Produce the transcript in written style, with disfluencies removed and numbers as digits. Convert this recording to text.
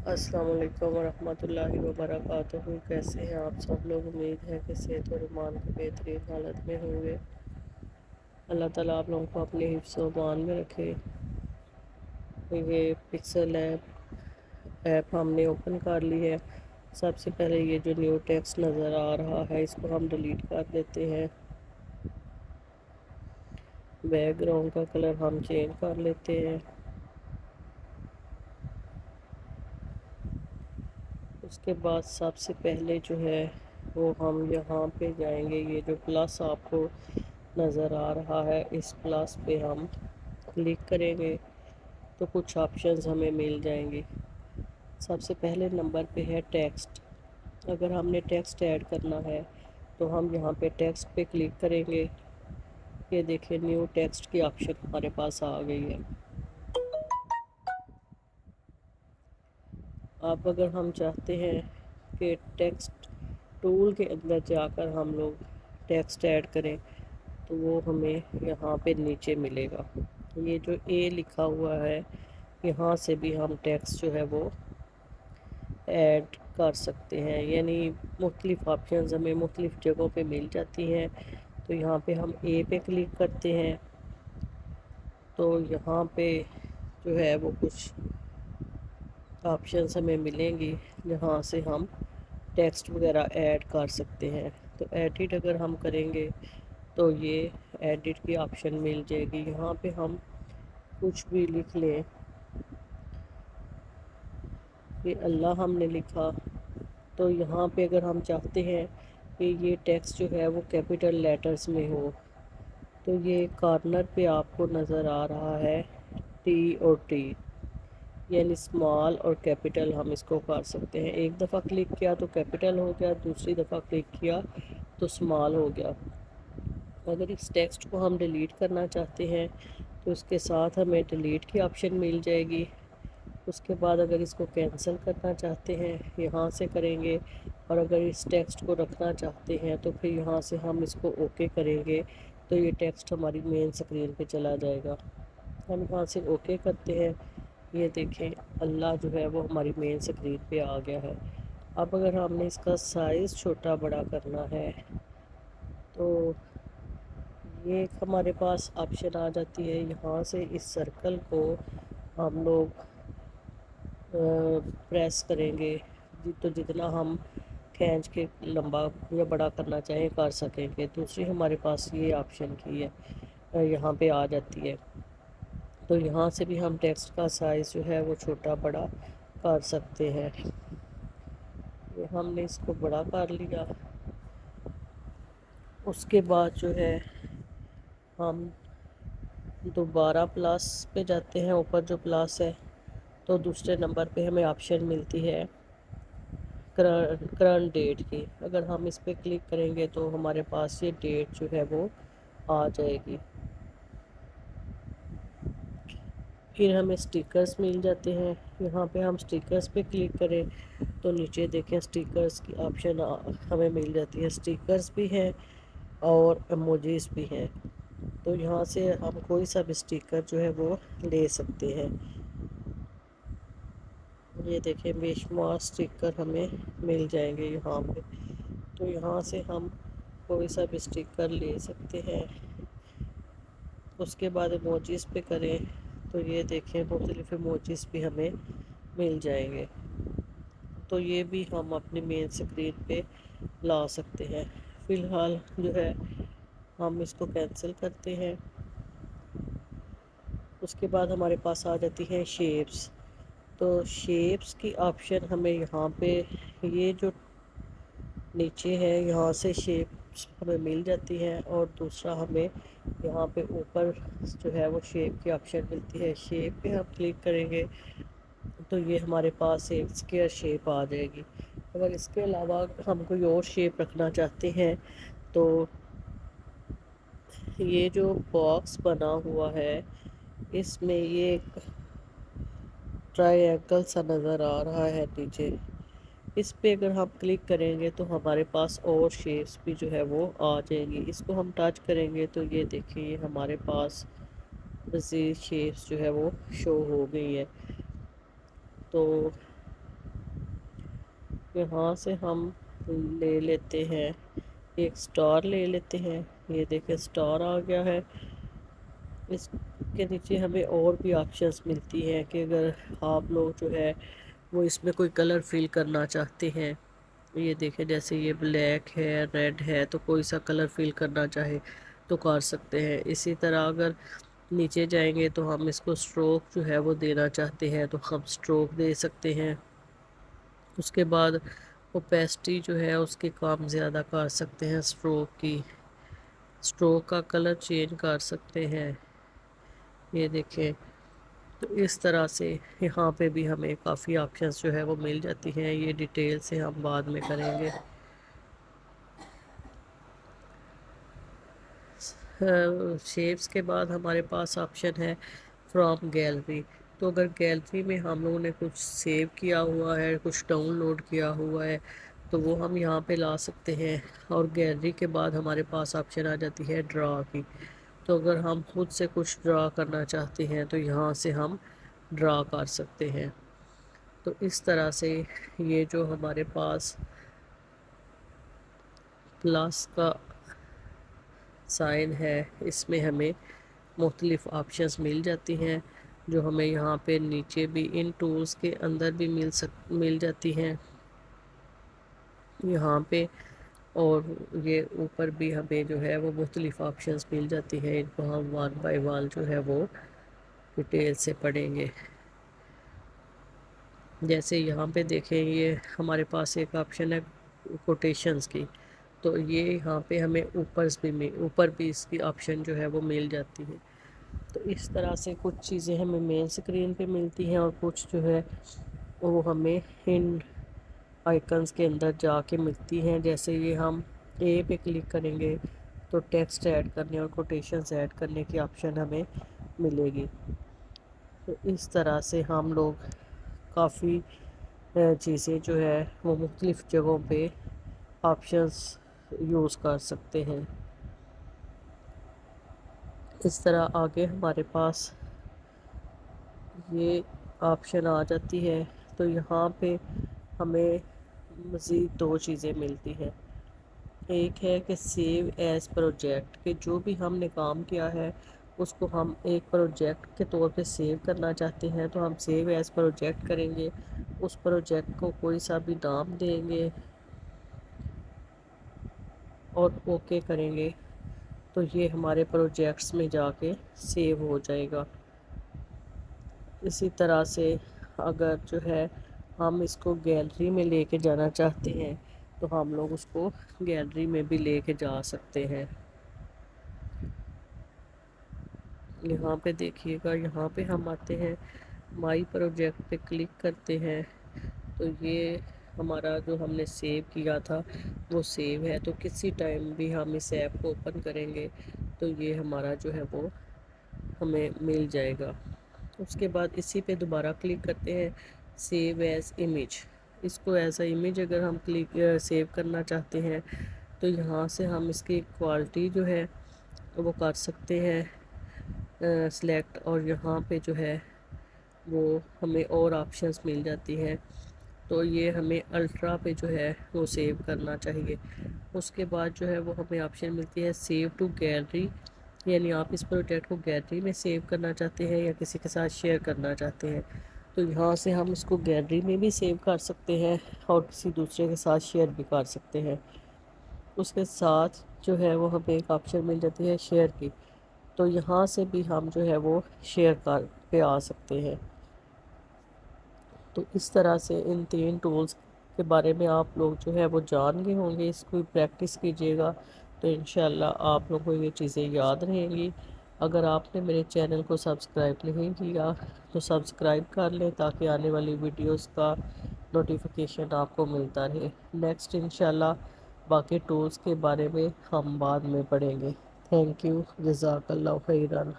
السلام علیکم ورحمۃ اللہ وبرکاتہ۔ کیسے ہیں آپ سب لوگ؟ امید ہے کہ صحت اور ایمان کی بہترین حالت میں ہوں گے۔ اللہ تعالیٰ آپ لوگوں کو اپنے حفظ و امان میں رکھے۔ یہ پکسل ایپ ہم نے اوپن کر لی ہے۔ سب سے پہلے یہ جو نیو ٹیکسٹ نظر آ رہا ہے اس کو ہم ڈیلیٹ کر دیتے ہیں۔ بیک گراؤنڈ کا کلر ہم چینج کر لیتے ہیں۔ اس کے بعد سب سے پہلے جو ہے وہ ہم یہاں پہ جائیں گے۔ یہ جو پلس آپ کو نظر آ رہا ہے اس پلس پہ ہم کلک کریں گے تو کچھ آپشنز ہمیں مل جائیں گے۔ سب سے پہلے نمبر پہ ہے ٹیکسٹ۔ اگر ہم نے ٹیکسٹ ایڈ کرنا ہے تو ہم یہاں پہ ٹیکسٹ پہ کلک کریں گے۔ یہ دیکھیں نیو ٹیکسٹ کی آپشن ہمارے پاس آ گئی ہے۔ اب اگر ہم چاہتے ہیں کہ ٹیکسٹ ٹول کے اندر جا کر ہم لوگ ٹیکسٹ ایڈ کریں تو وہ ہمیں یہاں پہ نیچے ملے گا۔ یہ جو اے لکھا ہوا ہے یہاں سے بھی ہم ٹیکسٹ جو ہے وہ ایڈ کر سکتے ہیں، یعنی مختلف آپشنز ہمیں مختلف جگہوں پہ مل جاتی ہیں۔ تو یہاں پہ ہم اے پہ کلک کرتے ہیں تو یہاں پہ جو ہے وہ کچھ آپشنز ہمیں ملیں گی جہاں سے ہم ٹیکسٹ وغیرہ ایڈ کر سکتے ہیں۔ تو ایڈٹ اگر ہم کریں گے تو یہ ایڈٹ کی آپشن مل جائے گی۔ یہاں پہ ہم کچھ بھی لکھ لیں۔ یہ اللہ ہم نے لکھا تو یہاں پہ اگر ہم چاہتے ہیں کہ یہ ٹیکسٹ جو ہے وہ کیپٹل لیٹرز میں ہو تو یہ کارنر پہ آپ کو نظر آ رہا ہے ٹی اور ٹی، یعنی اسمال اور کیپٹل ہم اس کو کر سکتے ہیں۔ ایک دفعہ کلک کیا تو کیپٹل ہو گیا، دوسری دفعہ کلک کیا تو اسمال ہو گیا۔ اگر اس ٹیکسٹ کو ہم ڈیلیٹ کرنا چاہتے ہیں تو اس کے ساتھ ہمیں ڈیلیٹ کی آپشن مل جائے گی۔ اس کے بعد اگر اس کو کینسل کرنا چاہتے ہیں یہاں سے کریں گے، اور اگر اس ٹیکسٹ کو رکھنا چاہتے ہیں تو پھر یہاں سے ہم اس کو اوکے کریں گے تو یہ ٹیکسٹ ہماری مین سکرین پہ چلا جائے گا۔ ہم یہاں سے اوکے کرتے ہیں۔ یہ دیکھیں اللہ جو ہے وہ ہماری مین سکرین پہ آ گیا ہے۔ اب اگر ہم نے اس کا سائز چھوٹا بڑا کرنا ہے تو یہ ایک ہمارے پاس آپشن آ جاتی ہے۔ یہاں سے اس سرکل کو ہم لوگ پریس کریں گے تو جتنا ہم کھینچ کے لمبا یا بڑا کرنا چاہیں کر سکیں گے۔ دوسری ہمارے پاس یہ آپشن کی ہے، یہاں پہ آ جاتی ہے۔ تو یہاں سے بھی ہم ٹیکسٹ کا سائز جو ہے وہ چھوٹا بڑا کر سکتے ہیں۔ یہ ہم نے اس کو بڑا کر لیا۔ اس کے بعد جو ہے ہم دوبارہ پلس پہ جاتے ہیں، اوپر جو پلس ہے تو دوسرے نمبر پہ ہمیں آپشن ملتی ہے کرنٹ ڈیٹ کی۔ اگر ہم اس پہ کلک کریں گے تو ہمارے پاس یہ ڈیٹ جو ہے وہ آ جائے گی۔ پھر ہمیں سٹیکرز مل جاتے ہیں۔ یہاں پہ ہم سٹیکرز پہ کلک کریں تو نیچے دیکھیں سٹیکرز کی آپشن ہمیں مل جاتی ہے۔ سٹیکرز بھی ہیں اور ایموجیز بھی ہیں، تو یہاں سے ہم کوئی سا بھی سٹیکر جو ہے وہ لے سکتے ہیں۔ یہ دیکھیں بے شمار سٹیکر ہمیں مل جائیں گے یہاں پہ، تو یہاں سے ہم کوئی سا بھی سٹیکر لے سکتے ہیں۔ اس کے بعد ایموجیز پہ کریں تو یہ دیکھیں مختلف ایموجیز بھی ہمیں مل جائیں گے، تو یہ بھی ہم اپنی مین سکرین پہ لا سکتے ہیں۔ فی الحال جو ہے ہم اس کو کینسل کرتے ہیں۔ اس کے بعد ہمارے پاس آ جاتی ہیں شیپس۔ تو شیپس کی آپشن ہمیں یہاں پہ یہ جو نیچے ہے یہاں سے شیپس ہمیں مل جاتی ہیں، اور دوسرا ہمیں یہاں پہ اوپر جو ہے وہ شیپ کی آپشن ملتی ہے۔ شیپ پہ ہم کلک کریں گے تو یہ ہمارے پاس ایک اسکوائر شیپ آ جائے گی۔ اگر اس کے علاوہ ہم کوئی اور شیپ رکھنا چاہتے ہیں تو یہ جو باکس بنا ہوا ہے اس میں یہ ایک ٹرائی اینگل سا نظر آ رہا ہے نیچے، اس پہ اگر ہم کلک کریں گے تو ہمارے پاس اور شیپس بھی جو ہے وہ آ جائیں گی۔ اس کو ہم ٹچ کریں گے تو یہ دیکھیں یہ ہمارے پاس مزید شیپس جو ہے وہ شو ہو گئی ہے۔ تو یہاں سے ہم لے لیتے ہیں ایک سٹار لے لیتے ہیں، یہ دیکھیں سٹار آ گیا ہے۔ اس کے نیچے ہمیں اور بھی آپشنز ملتی ہیں کہ اگر آپ لوگ جو ہے وہ اس میں کوئی کلر فل کرنا چاہتے ہیں، یہ دیکھیں جیسے یہ بلیک ہے، ریڈ ہے، تو کوئی سا کلر فل کرنا چاہے تو کر سکتے ہیں۔ اسی طرح اگر نیچے جائیں گے تو ہم اس کو سٹروک جو ہے وہ دینا چاہتے ہیں تو ہم سٹروک دے سکتے ہیں۔ اس کے بعد اوپیسٹی جو ہے اس کے کام زیادہ کر سکتے ہیں، سٹروک کی، سٹروک کا کلر چینج کر سکتے ہیں، یہ دیکھیں۔ تو اس طرح سے یہاں پہ بھی ہمیں کافی آپشنز جو ہے وہ مل جاتی ہیں، یہ ڈیٹیل سے ہم بعد میں کریں گے۔ شیپس کے بعد ہمارے پاس آپشن ہے فرام گیلری۔ تو اگر گیلری میں ہم لوگوں نے کچھ سیو کیا ہوا ہے، کچھ ڈاؤن لوڈ کیا ہوا ہے تو وہ ہم یہاں پہ لا سکتے ہیں، اور گیلری کے بعد ہمارے پاس آپشن آ جاتی ہے ڈرا کی۔ تو اگر ہم خود سے کچھ ڈرا کرنا چاہتے ہیں تو یہاں سے ہم ڈرا کر سکتے ہیں۔ تو اس طرح سے یہ جو ہمارے پاس پلس کا سائن ہے اس میں ہمیں مختلف آپشنز مل جاتی ہیں، جو ہمیں یہاں پہ نیچے بھی ان ٹولز کے اندر بھی مل جاتی ہیں یہاں پہ، اور یہ اوپر بھی ہمیں جو ہے وہ مختلف آپشنز مل جاتی ہیں۔ ان کو ہم ون بائی ون جو ہے وہ ڈیٹیل سے پڑھیں گے۔ جیسے یہاں پہ دیکھیں یہ ہمارے پاس ایک آپشن ہے کوٹیشنز کی، تو یہ یہاں پہ ہمیں اوپر بھی اس کی آپشن جو ہے وہ مل جاتی ہے۔ تو اس طرح سے کچھ چیزیں ہمیں مین سکرین پہ ملتی ہیں، اور کچھ جو ہے وہ ہمیں ان آئیکنز کے اندر جا کے ملتی ہیں۔ جیسے یہ ہم اے پہ کلک کریں گے تو ٹیکسٹ ایڈ کرنے اور کوٹیشنز ایڈ کرنے کی آپشن ہمیں ملے گی۔ تو اس طرح سے ہم لوگ کافی چیزیں جو ہے وہ مختلف جگہوں پہ آپشنز یوز کر سکتے ہیں۔ اس طرح آگے ہمارے پاس یہ آپشن آ جاتی ہے، تو یہاں پہ ہمیں مزید دو چیزیں ملتی ہیں۔ ایک ہے کہ سیو ایز پروجیکٹ، کہ جو بھی ہم نے کام کیا ہے اس کو ہم ایک پروجیکٹ کے طور پہ سیو کرنا چاہتے ہیں تو ہم سیو ایز پروجیکٹ کریں گے، اس پروجیکٹ کو کوئی سا بھی نام دیں گے اور اوکے کریں گے تو یہ ہمارے پروجیکٹس میں جا کے سیو ہو جائے گا۔ اسی طرح سے اگر جو ہے ہم اس کو گیلری میں لے کے جانا چاہتے ہیں تو ہم لوگ اس کو گیلری میں بھی لے کے جا سکتے ہیں۔ یہاں پہ دیکھیے گا، یہاں پہ ہم آتے ہیں مائی پروجیکٹ پہ کلک کرتے ہیں تو یہ ہمارا جو ہم نے سیو کیا تھا وہ سیو ہے، تو کسی ٹائم بھی ہم اس ایپ کو اوپن کریں گے تو یہ ہمارا جو ہے وہ ہمیں مل جائے گا۔ اس کے بعد اسی پہ دوبارہ کلک کرتے ہیں سیو ایز امیج۔ اس کو ایز اے امیج اگر ہم سیو کرنا چاہتے ہیں تو یہاں سے ہم اس کی کوالٹی جو ہے وہ کر سکتے ہیں سلیکٹ، اور یہاں پہ جو ہے وہ ہمیں اور آپشنز مل جاتی ہیں، تو یہ ہمیں الٹرا پہ جو ہے وہ سیو کرنا چاہیے۔ اس کے بعد جو ہے وہ ہمیں آپشن ملتی ہے سیو ٹو گیلری، یعنی آپ اس پروجیکٹ کو گیلری میں سیو کرنا چاہتے ہیں یا کسی کے ساتھ شیئر کرنا چاہتے ہیں، تو یہاں سے ہم اس کو گیلری میں بھی سیو کر سکتے ہیں اور کسی دوسرے کے ساتھ شیئر بھی کر سکتے ہیں۔ اس کے ساتھ جو ہے وہ ہمیں ایک آپشن مل جاتی ہے شیئر کی، تو یہاں سے بھی ہم جو ہے وہ شیئر پہ آ سکتے ہیں۔ تو اس طرح سے ان تین ٹولز کے بارے میں آپ لوگ جو ہے وہ جان گئے ہوں گے، اس کو پریکٹس کیجیے گا تو انشاءاللہ آپ لوگوں کو یہ چیزیں یاد رہیں گی۔ اگر آپ نے میرے چینل کو سبسکرائب نہیں کیا تو سبسکرائب کر لیں تاکہ آنے والی ویڈیوز کا نوٹیفیکیشن آپ کو ملتا رہے۔ نیکسٹ انشاءاللہ باقی ٹولز کے بارے میں ہم بعد میں پڑھیں گے۔ تھینک یو، جزاک اللہ خیران۔